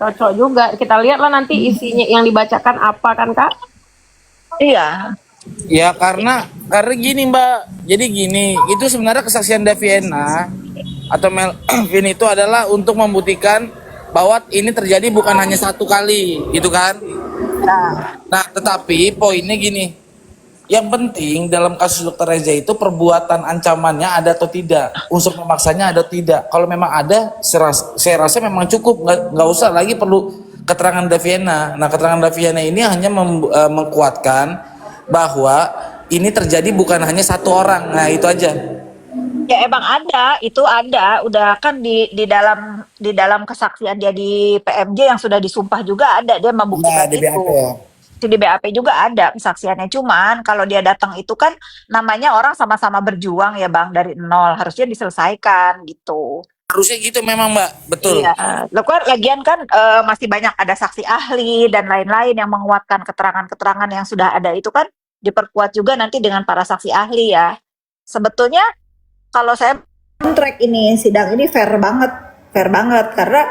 Cocok juga. Kita lihat lah nanti isinya yang dibacakan apa kan Kak? Iya. Ya karena gini Mbak. Jadi gini, itu sebenarnya kesaksian Daviena atau Melvin itu adalah untuk membuktikan bahwa ini terjadi bukan hanya satu kali, gitu kan? Nah, Nah, tetapi poinnya gini, yang penting dalam kasus Dokter Reza itu perbuatan ancamannya ada atau tidak, unsur memaksanya ada atau tidak. Kalau memang ada, saya rasa memang cukup, nggak usah lagi perlu keterangan Daviena. Nah, keterangan Daviena ini hanya mengkuatkan bahwa ini terjadi bukan hanya satu orang. Nah, itu aja. ya emang ada, itu ada, udah kan di dalam kesaksian dia di PMJ yang sudah disumpah juga ada dia Nah, membuktikan di BAP itu. ya. Di BAP juga ada kesaksiannya, cuman kalau dia datang itu kan namanya orang sama-sama berjuang ya Bang dari nol, harusnya diselesaikan gitu. Harusnya gitu memang Mbak, betul. Iya, lo kan lagian kan masih banyak ada saksi ahli dan lain-lain yang menguatkan keterangan-keterangan yang sudah ada itu kan diperkuat juga nanti dengan para saksi ahli ya. Sebetulnya kalau saya track ini sidang ini fair banget karena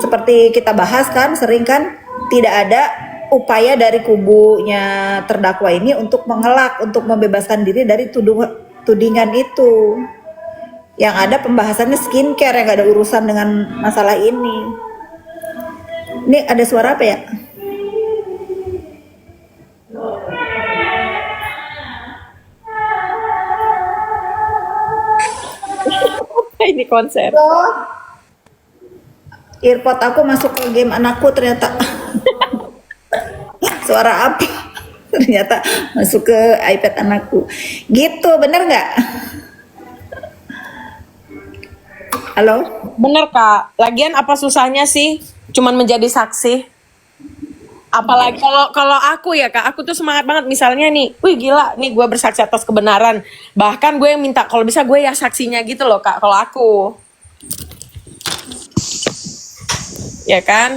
seperti kita bahas kan sering kan tidak ada upaya dari kubunya terdakwa ini untuk mengelak untuk membebaskan diri dari tudingan itu. Yang ada pembahasannya skincare yang gak ada urusan dengan masalah ini. Ini ada suara apa ya? Ini konser. Oh, earpod aku masuk ke game anakku ternyata. Suara apa? Ternyata masuk ke iPad anakku. Gitu, bener nggak? Halo? Bener Kak. Lagian apa susahnya sih? Cuman menjadi saksi. Apalagi kalau aku ya Kak, aku tuh semangat banget misalnya nih, wih gila nih gue bersaksi atas kebenaran. Bahkan gue yang minta kalau bisa gue ya saksinya gitu loh Kak, kalau aku. Ya kan?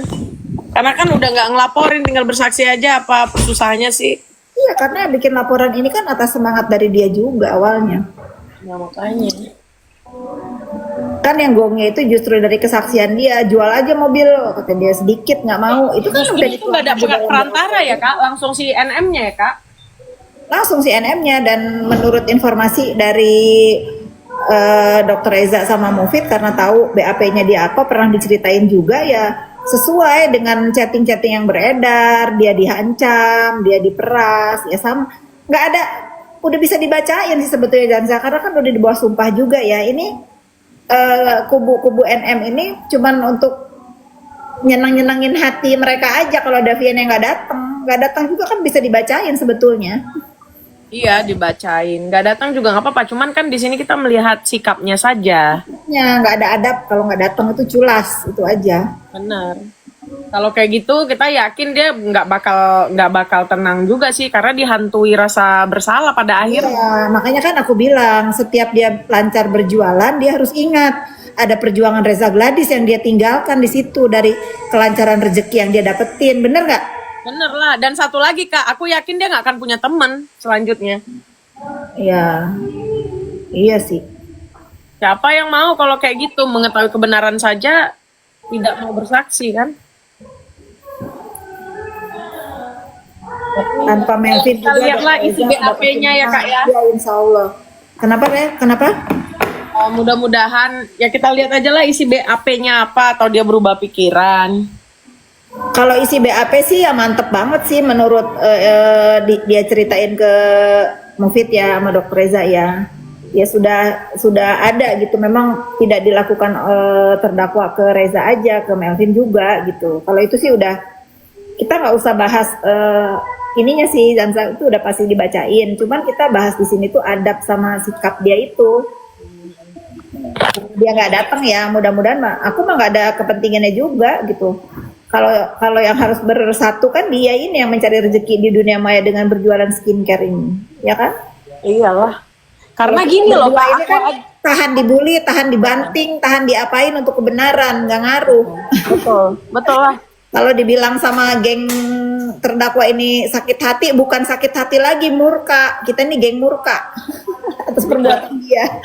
Karena kan udah nggak ngelaporin, tinggal bersaksi aja, apa susahnya sih? Iya, karena bikin laporan ini kan atas semangat dari dia juga awalnya. Ya makanya. Kan yang gongnya itu justru dari kesaksian dia, jual aja mobil, kata dia sedikit nggak mau. Itu kan udah Itu nggak ada dituangkan di dalam perantara ya Kak, langsung si NM-nya ya Kak? langsung si NM-nya dan menurut informasi dari Dokter Reza sama Mufid karena tahu BAP-nya dia apa pernah diceritain juga ya sesuai dengan chatting-chatting yang beredar dia dihancam dia diperas ya sama nggak ada udah bisa dibacain sih sebetulnya dan karena kan udah di bawah sumpah juga ya ini kubu-kubu NM ini cuman untuk nyenang-nyenangin hati mereka aja kalau Davian yang nggak datang juga kan bisa dibacain sebetulnya. Iya dibacain, nggak datang juga nggak apa-apa. Cuman kan di sini kita melihat sikapnya saja. Ya nggak ada adab kalau nggak datang itu culas itu aja. Benar. Kalau kayak gitu kita yakin dia nggak bakal tenang juga sih karena dihantui rasa bersalah pada akhirnya. Iya, makanya kan aku bilang setiap dia lancar berjualan dia harus ingat ada perjuangan Reza Gladys yang dia tinggalkan di situ dari kelancaran rezeki yang dia dapetin, bener nggak? Bener lah. Dan satu lagi Kak, aku yakin dia nggak akan punya teman selanjutnya. Iya, iya sih. Siapa yang mau kalau kayak gitu mengetahui kebenaran saja tidak mau bersaksi kan? Tanpa Melvin Kita juga lihatlah isi BAP-nya ya Kak ya. Ya, insya Allah. Kenapa ya? Kenapa? Mudah-mudahan ya kita lihat aja lah isi BAP-nya apa atau dia berubah pikiran. Kalau isi BAP sih ya mantep banget sih menurut dia ceritain ke Mufid ya sama Dokter Reza ya. Ya sudah ada gitu. Memang tidak dilakukan terdakwa ke Reza aja, ke Melvin juga gitu. Kalau itu sih udah kita nggak usah bahas ininya sih dan itu udah pasti dibacain. Cuman kita bahas di sini tuh adab sama sikap dia itu. Dia nggak datang ya, mudah-mudahan aku mah nggak ada kepentingannya juga gitu. Kalau yang harus bersatu kan dia ini yang mencari rezeki di dunia maya dengan berjualan skincare ini, ya kan? Iyalah. Karena gini loh Pak, ini kan tahan dibully, tahan dibanting, tahan diapain untuk kebenaran, nggak ngaruh. betul, betul lah. Kalau dibilang sama geng terdakwa ini sakit hati, bukan sakit hati lagi, murka. Kita ini geng murka atas perbuatan dia.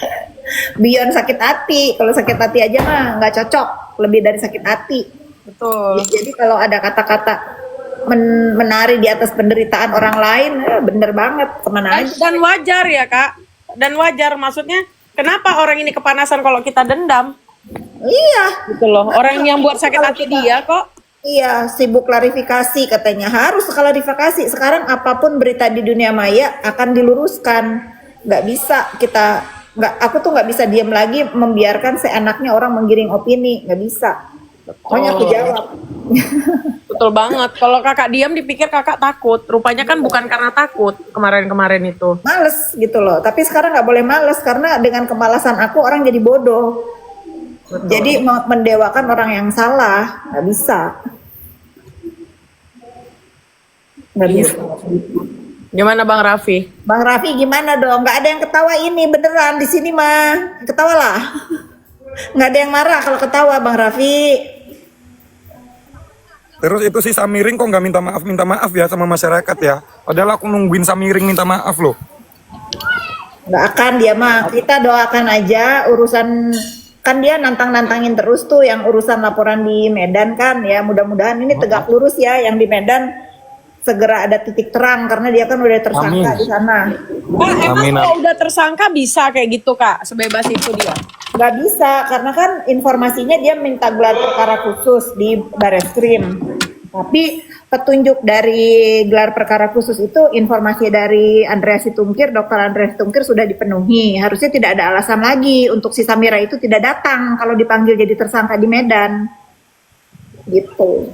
Beyond sakit hati, kalau sakit hati aja mah nggak cocok, lebih dari sakit hati. Betul. Jadi kalau ada kata-kata menari di atas penderitaan orang lain, bener banget, kemana aja. Dan wajar ya Kak. Dan wajar, maksudnya kenapa orang ini kepanasan kalau kita dendam? Iya, Gitu loh. Orang yang buat sakit hati dia kok. iya, sibuk klarifikasi katanya. Harus klarifikasi. Sekarang apapun berita di dunia maya akan diluruskan. Nggak bisa kita, aku tuh nggak bisa diam lagi membiarkan seenaknya orang menggiring opini. Nggak bisa. Pokoknya aku jawab. Betul banget. Kalau kakak diam dipikir kakak takut. Rupanya kan bukan karena takut kemarin-kemarin itu. Males gitu loh. Tapi sekarang nggak boleh males karena dengan kemalasan aku orang jadi bodoh. Jadi mendewakan orang yang salah nggak bisa. Nggak bisa. Gimana Bang Raffi? Bang Raffi gimana dong? Nggak ada yang ketawa ini beneran di sini mah. Ketawalah. Nggak ada yang marah kalau ketawa Bang Raffi. Terus itu si Samiring kok nggak minta maaf ya sama masyarakat ya? Padahal aku nungguin Samiring minta maaf loh. Nggak akan dia mah. Kita doakan aja urusan, kan dia nantangin terus tuh yang urusan laporan di Medan kan ya. Mudah-mudahan ini tegak lurus ya yang di Medan, segera ada titik terang karena dia kan udah tersangka Amin. di sana. Kak, emang Amin. kalau udah tersangka bisa kayak gitu Kak? Sebebas itu dia? Nggak bisa karena kan informasinya dia minta gelar perkara khusus di Bareskrim. Tapi petunjuk dari gelar perkara khusus itu informasi dari Andreas Situmkir, Dr. Andreas Situmkir sudah dipenuhi. Harusnya tidak ada alasan lagi untuk si Samira itu tidak datang kalau dipanggil jadi tersangka di Medan. Gitu.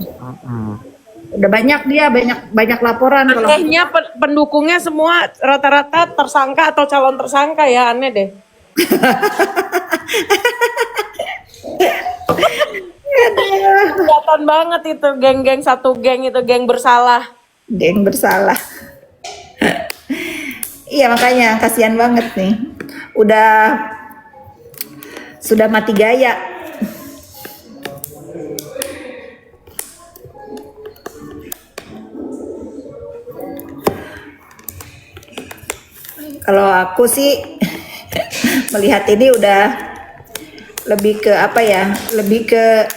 Udah banyak dia, banyak laporan. Kalau Anehnya pendukungnya semua rata-rata tersangka atau calon tersangka ya, aneh deh. Kelihatan banget itu geng-geng, satu geng itu geng bersalah. geng bersalah. Iya makanya kasihan banget nih. Sudah mati gaya. Kalau aku sih melihat ini udah lebih ke apa ya? Lebih ke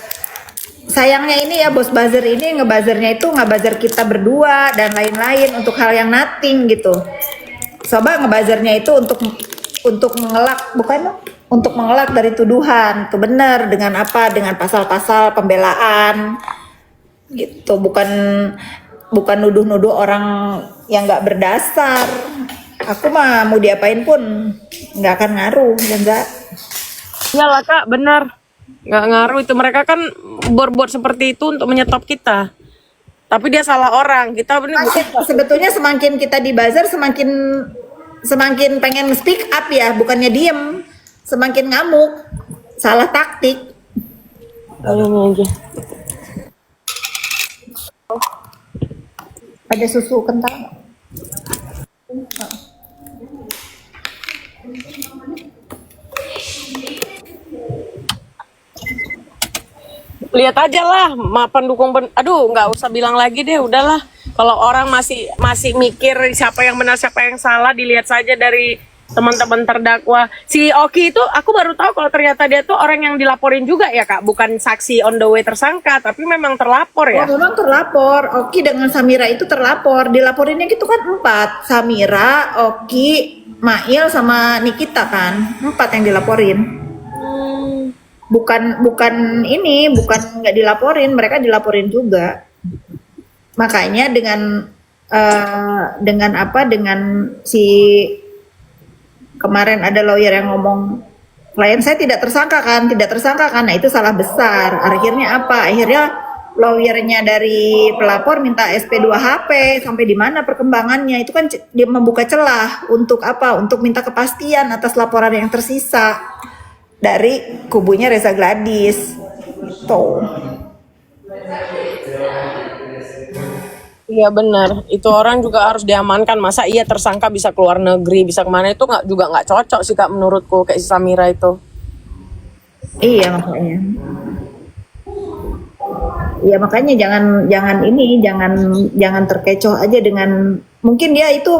sayangnya ini ya bos buzzer ini ngebuzzernya itu ngebuzzer kita berdua dan lain-lain untuk hal yang nothing gitu. Coba ngebuzzernya itu untuk mengelak, bukan untuk mengelak dari tuduhan. Itu benar dengan apa? Dengan pasal-pasal pembelaan gitu. Bukan nuduh-nuduh orang yang nggak berdasar. Aku mah mau diapain pun nggak akan ngaruh, ya enggak. Iyalah Kak, benar. Nggak ngaruh itu. Mereka kan berbuat seperti itu untuk menyetop kita. Tapi dia salah orang. Kita benar. Sebetulnya semakin kita di buzzer semakin pengen speak up ya, bukannya diem. Semakin ngamuk. Salah taktik. Ini aja. Ada susu kental. Lihat aja lah, pendukung aduh nggak usah bilang lagi deh, udahlah. Kalau orang masih mikir siapa yang benar siapa yang salah, dilihat saja dari teman-teman terdakwa. Si Oki itu aku baru tahu kalau ternyata dia tuh orang yang dilaporin juga ya Kak, bukan saksi on the way tersangka, tapi memang terlapor ya. Oh, memang terlapor. Oki dengan Samira itu terlapor. Dilaporinnya gitu kan 4. Samira, Oki, Mail sama Nikita kan. 4 yang dilaporin. Bukan nggak dilaporin, mereka dilaporin juga. Makanya dengan si kemarin ada lawyer yang ngomong klien saya tidak tersangka kan. Nah itu salah besar. Akhirnya apa? Akhirnya lawyernya dari pelapor minta SP2 HP. Sampai di mana perkembangannya? Itu kan dia membuka celah untuk apa? Untuk minta kepastian atas laporan yang tersisa dari kubunya Reza Gladys. Tuh. Iya benar, itu orang juga harus diamankan. Masa iya tersangka bisa keluar negeri, bisa kemana, itu juga nggak cocok sih Kak menurutku, kayak si Samira itu. Iya makanya. Iya makanya jangan terkecoh aja dengan mungkin dia itu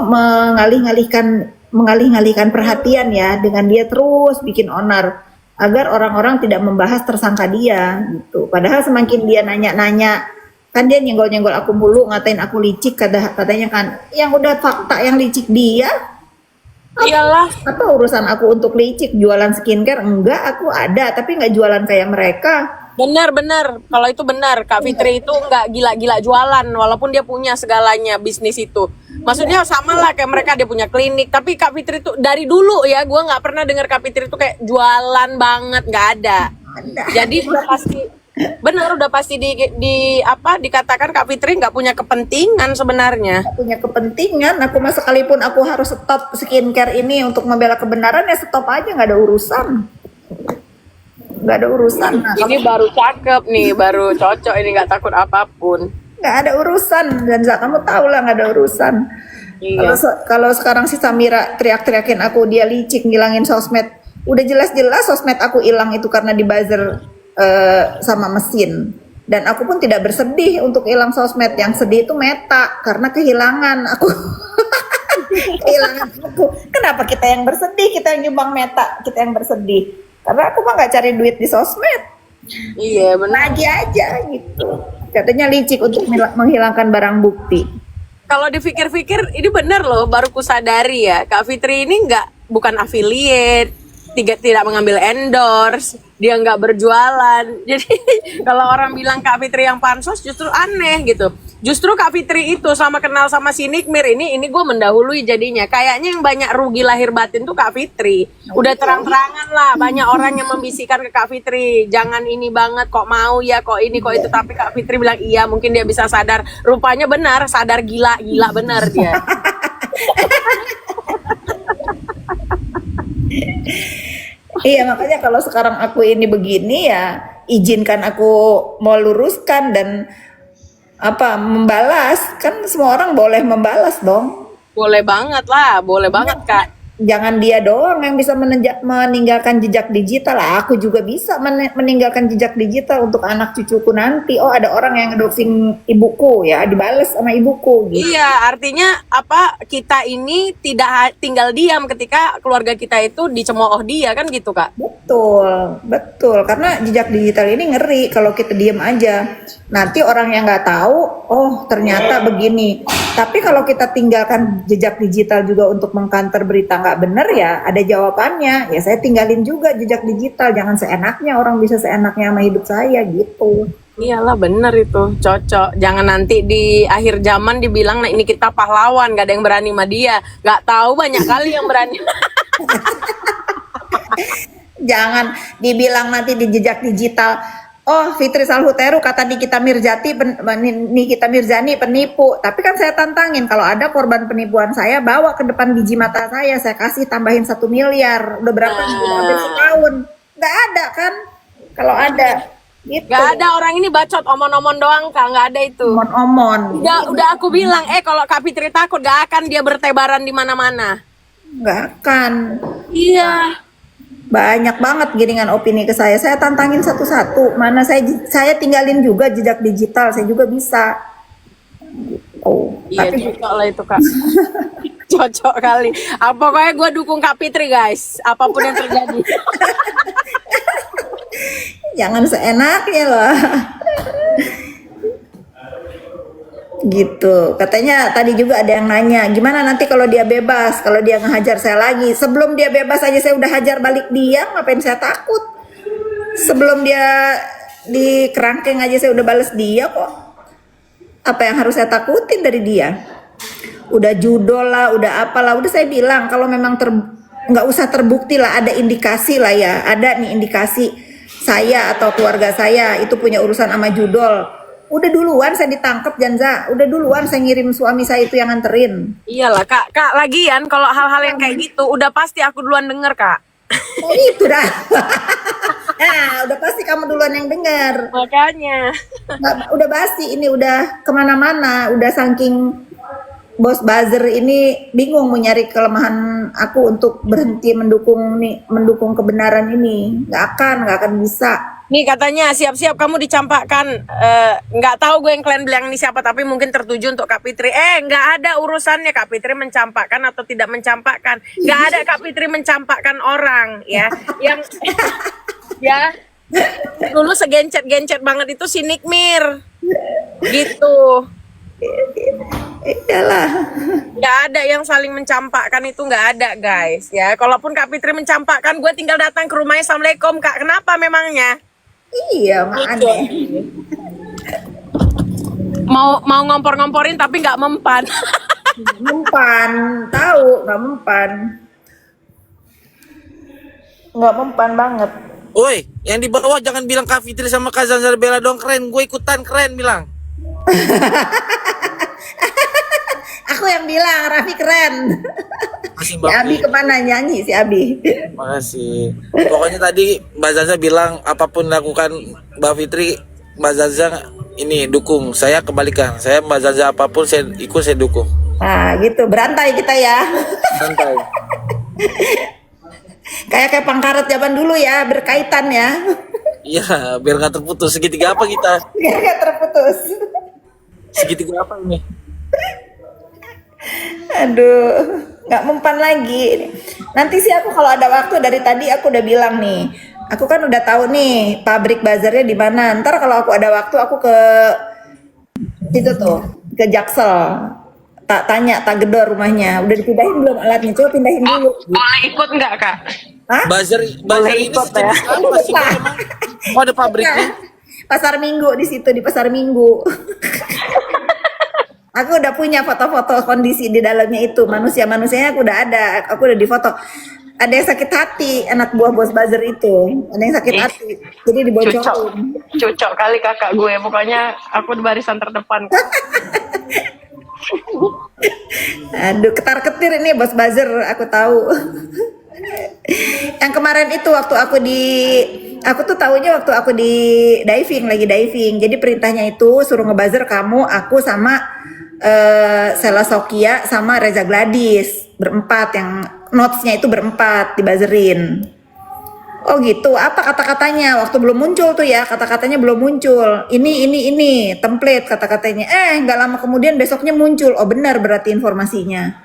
mengalih-alihkan perhatian ya dengan dia terus bikin onar agar orang-orang tidak membahas tersangka dia gitu. Padahal semakin dia nanya-nanya, kan dia nyenggol-nyenggol aku mulu, ngatain aku licik, katanya kan, yang udah fakta yang licik dia, Iyalah. apa urusan aku untuk licik? Jualan skincare enggak, aku ada, tapi nggak jualan kayak mereka. Benar. Kalau itu benar, Kak Fitri itu nggak gila-gila jualan, walaupun dia punya segalanya bisnis itu. Maksudnya sama lah kayak mereka, dia punya klinik. Tapi Kak Fitri itu dari dulu ya, gue nggak pernah dengar Kak Fitri itu kayak jualan banget, nggak ada. Jadi udah pasti, benar udah pasti dikatakan Kak Fitri nggak punya kepentingan sebenarnya. Punya kepentingan, aku mah sekalipun aku harus stop skincare ini untuk membela kebenaran, ya stop aja, nggak ada urusan. Nggak ada urusan. Nah, Ini baru cakep nih, baru cocok ini, nggak takut apapun. nggak ada urusan, dan kamu tahu lah nggak ada urusan. Iya. Kalau sekarang si Samira teriak-teriakin aku dia licik ngilangin sosmed, udah jelas-jelas sosmed aku hilang itu karena dibuzzer sama mesin. Dan aku pun tidak bersedih untuk hilang sosmed, yang sedih itu Meta karena kehilangan aku. Kehilangan aku. Kenapa kita yang bersedih, kita yang nyumbang Meta, kita yang bersedih? Karena aku mah nggak cari duit di sosmed, Iya benar. lagi aja gitu. Katanya licik untuk menghilangkan barang bukti. Kalau dipikir-pikir ini bener loh, baru kusadari ya, Kak Fitri ini bukan affiliate, tidak mengambil endorse, dia nggak berjualan. Jadi kalau orang bilang Kak Fitri yang pansos justru aneh gitu. Justru Kak Fitri itu sama kenal sama si Nikmir ini gue mendahului jadinya. Kayaknya yang banyak rugi lahir batin tuh Kak Fitri. Udah terang-terangan lah, banyak orang yang membisikkan ke Kak Fitri, jangan ini banget, kok mau ya, kok ini, kok itu. Tapi Kak Fitri bilang iya, mungkin dia bisa sadar. Rupanya benar, sadar gila benar dia. Iya, makanya kalau sekarang aku ini begini ya, izinkan aku mau luruskan dan membalas. Kan semua orang boleh membalas dong. Boleh banget lah, boleh banget Kak. Jangan dia doang yang bisa meninggalkan jejak digital. Aku juga bisa meninggalkan jejak digital untuk anak cucuku nanti. Oh, ada orang yang doxing ibuku ya, dibales sama ibuku gitu. Iya, artinya kita ini tidak tinggal diam ketika keluarga kita itu dicemooh dia, kan gitu Kak? Betul. Karena jejak digital ini ngeri kalau kita diem aja. Nanti orang yang nggak tahu, oh ternyata begini. Tapi kalau kita tinggalkan jejak digital juga untuk mengkanter berita nggak bener, ya ada jawabannya. Ya saya tinggalin juga jejak digital. Jangan seenaknya, orang bisa seenaknya sama hidup saya gitu. Iyalah bener itu, cocok. Jangan nanti di akhir zaman dibilang, nah ini kita pahlawan, gak ada yang berani sama dia. Gak tahu banyak kali yang berani. Jangan dibilang nanti di jejak digital, oh Fitri Salhuteru kata Nikita Mirzani penipu. Tapi kan saya tantangin, kalau ada korban penipuan saya, bawa ke depan biji mata saya kasih tambahin 1 miliar. Udah berapa? Udah hampir setahun. Nggak ada kan? Kalau ada gitu. Gak ada, orang ini bacot, omon-omon doang Kak, gak ada itu. Omon-omon. Udah aku bilang, kalau Kak Fitri takut gak akan dia bertebaran di mana-mana. Nggak akan. Iya. Banyak banget giringan opini ke saya. Saya tantangin satu-satu. Mana saya tinggalin juga jejak digital. Saya juga bisa. Oh, Iya, tapi cocok lah itu Kak. Cocok kali. Pokoknya gue dukung Kak Fitri guys, apapun yang terjadi. jangan seenaknya lah. Gitu. Katanya tadi juga ada yang nanya, gimana nanti kalau dia bebas, kalau dia ngehajar saya lagi. Sebelum dia bebas aja saya udah hajar balik dia, ngapain saya takut? Sebelum dia di kerangkeng aja saya udah bales dia kok. Apa yang harus saya takutin dari dia? Udah judol lah, udah apalah, udah saya bilang kalau memang nggak usah terbukti lah, ada indikasi lah ya, ada nih indikasi saya atau keluarga saya itu punya urusan sama judol. Udah duluan saya ditangkap Janza, udah duluan saya ngirim suami saya itu yang nganterin. Iyalah Kak, lagian kalau hal-hal yang kayak gitu udah pasti aku duluan denger Kak. Oh itu dah. Nah, udah pasti kamu duluan yang dengar. Makanya. Udah pasti ini udah kemana-mana, udah saking bos buzzer ini bingung mau nyari kelemahan aku untuk berhenti mendukung kebenaran ini. Nggak akan bisa. Nih katanya siap-siap kamu dicampakkan. Nggak tahu gue yang kalian bilang ini siapa, tapi mungkin tertuju untuk Kak Fitri. Nggak ada urusannya Kak Fitri mencampakkan atau tidak mencampakkan. Nggak ada Kak Fitri mencampakkan orang ya. Ya. Dulu segencet-gencet banget itu si Nikmir. Gitu. Iyalah. Nggak ada yang saling mencampakkan itu, nggak ada guys. Ya, kalaupun Kak Fitri mencampakkan, gue tinggal datang ke rumahnya, Assalamualaikum Kak. Kenapa memangnya? Iya, mah aneh. Mau ngompor-ngomporin tapi nggak mempan. Mempan, tahu nggak mempan. Nggak mempan banget. Woi, yang di bawah jangan bilang Kak Fitri sama Kak Zanzar Bella dong keren. Gue ikutan keren bilang. Aku yang bilang Raffi keren. Makasih Si Mbak Abi Fitri. kemana nyanyi si Abi? Makasih. Pokoknya tadi Mbak Zaza bilang apapun lakukan Mbak Fitri, Mbak Zaza ini dukung. Saya kebalikan. Saya Mbak Zaza apapun saya ikut, saya dukung. Nah gitu, berantai kita ya. Santai. Kayak pangkaret zaman dulu ya, berkaitan ya. Iya, biar nggak terputus. Segitiga apa kita? Biar nggak terputus. Segitiga apa ini? Aduh, nggak mempan lagi. Nanti sih aku kalau ada waktu, dari tadi aku udah bilang nih. Aku kan udah tahu nih pabrik bazarnya di mana. Ntar kalau aku ada waktu aku ke situ tuh, ke Jaksel. Tak tanya, tak gedor rumahnya. Udah dipindahin belum alatnya? Coba pindahin dulu. Boleh ikut nggak Kak? Hah? Buzzer Boleh ini ikut ya. sejenis apa sih Mbak, emang? Oh, ada pabriknya. Pasar Minggu di situ, di Pasar Minggu. Aku udah punya foto-foto kondisi di dalamnya itu. Manusia-manusianya aku udah ada. Aku udah difoto. Ada yang sakit hati, anak buah bos buzzer itu. Ada yang sakit hati. Jadi dibocorin. Cocok kali kakak gue. Pokoknya aku di barisan terdepan. Aduh, ketar-ketir ini bos buzzer, aku tahu. Yang kemarin itu waktu aku tuh tahunya waktu aku di diving, lagi diving. Jadi perintahnya itu suruh ngebuzzer kamu, aku sama Sela Sokia sama Reza Gladys berempat, yang notesnya itu berempat dibuzzerin. Oh gitu, apa kata-katanya? Waktu belum muncul tuh ya, kata-katanya belum muncul. Ini, template kata-katanya. Nggak lama kemudian besoknya muncul. Oh benar berarti informasinya.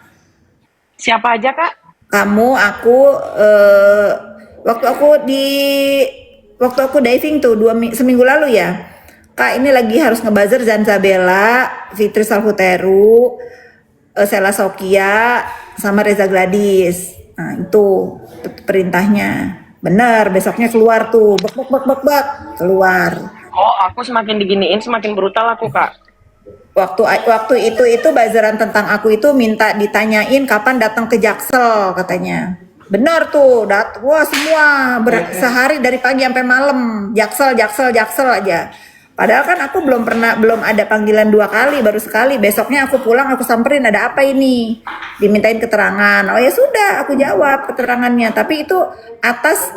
Siapa aja Kak? Kamu, aku, waktu aku diving tuh seminggu lalu ya. Kak ini lagi harus ngebuzzer Zanza Bella, Fitri Salhuteru, Sela Sokia, sama Reza Gladys. Nah itu perintahnya. Bener, besoknya keluar tuh, bak, keluar. Oh, aku semakin diginiin semakin brutal aku Kak. Waktu itu buzzeran tentang aku itu minta ditanyain kapan datang ke Jaksel katanya. Bener tuh, wah semua sehari dari pagi sampai malam Jaksel aja. Padahal kan aku belum ada panggilan 2 kali, baru sekali. Besoknya aku pulang, aku samperin ada apa ini, dimintain keterangan. Oh ya sudah, aku jawab keterangannya. Tapi itu atas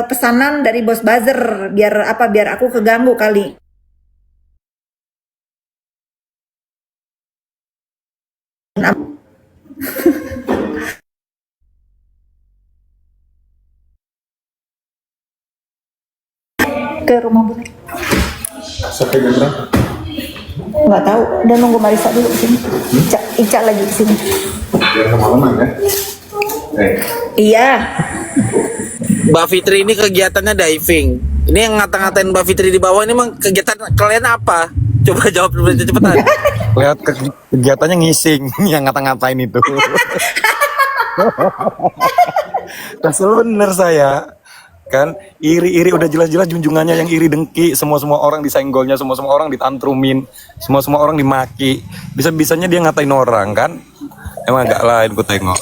pesanan dari bos buzzer, biar aku keganggu kali. Ke rumah Bu. Sampai jam berapa? Nggak tahu, udah nunggu Marisa dulu kesini. Ica lagi kesini. Biar kemalaman ya. Iya. Mbak Fitri ini kegiatannya diving. Ini yang ngata-ngatain Mbak Fitri di bawah ini emang kegiatan kalian apa? Coba jawab dulu cepetan. Lihat kegiatannya ngising yang ngata-ngatain itu. Kesel bener saya. Kan iri udah jelas-jelas junjungannya yang iri dengki, semua orang disenggolnya, semua orang ditantrumin, semua orang dimaki, bisa-bisanya dia ngatain orang kan, emang agak lain ku tengok.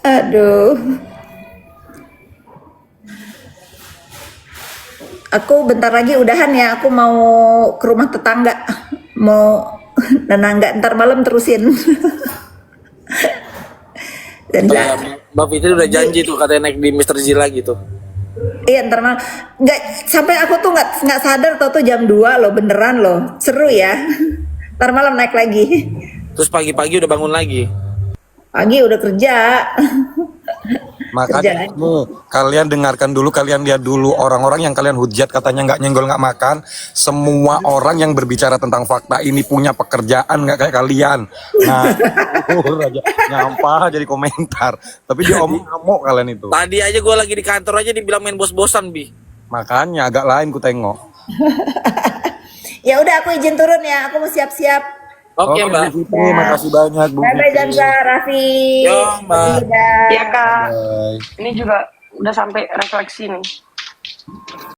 Aduh. Aku bentar lagi udahan ya, aku mau ke rumah tetangga, mau nenangga, ntar malam terusin. Dan Mbak Fitri udah janji tuh katanya naik di Mr. Z lagi tuh. iya ntar malam, nggak sampai aku tuh nggak sadar tuh jam 2 loh, beneran loh, seru ya. Ntar malam naik lagi. Terus pagi-pagi udah bangun lagi. Pagi udah kerja. Makanya Kerjaan. nih, kalian dengarkan dulu, kalian lihat dulu orang-orang yang kalian hujat katanya nggak nyenggol nggak makan. Semua orang yang berbicara tentang fakta ini punya pekerjaan nggak kayak kalian. Nah, aja nyampah jadi komentar. Tapi dia omong ngamuk kalian itu. Tadi aja gue lagi di kantor aja dibilang main bos-bosan, Bi. Makanya agak lain ku tengok. Ya udah, aku izin turun ya. Aku mau siap-siap. Oke, Bu Mbak. Fitri, makasih banyak Bu Bye bye Fitri. Jansa, Raffi. Yo, Mbak. Ida. Iya kak, Bye. ini juga udah sampai refleksi nih.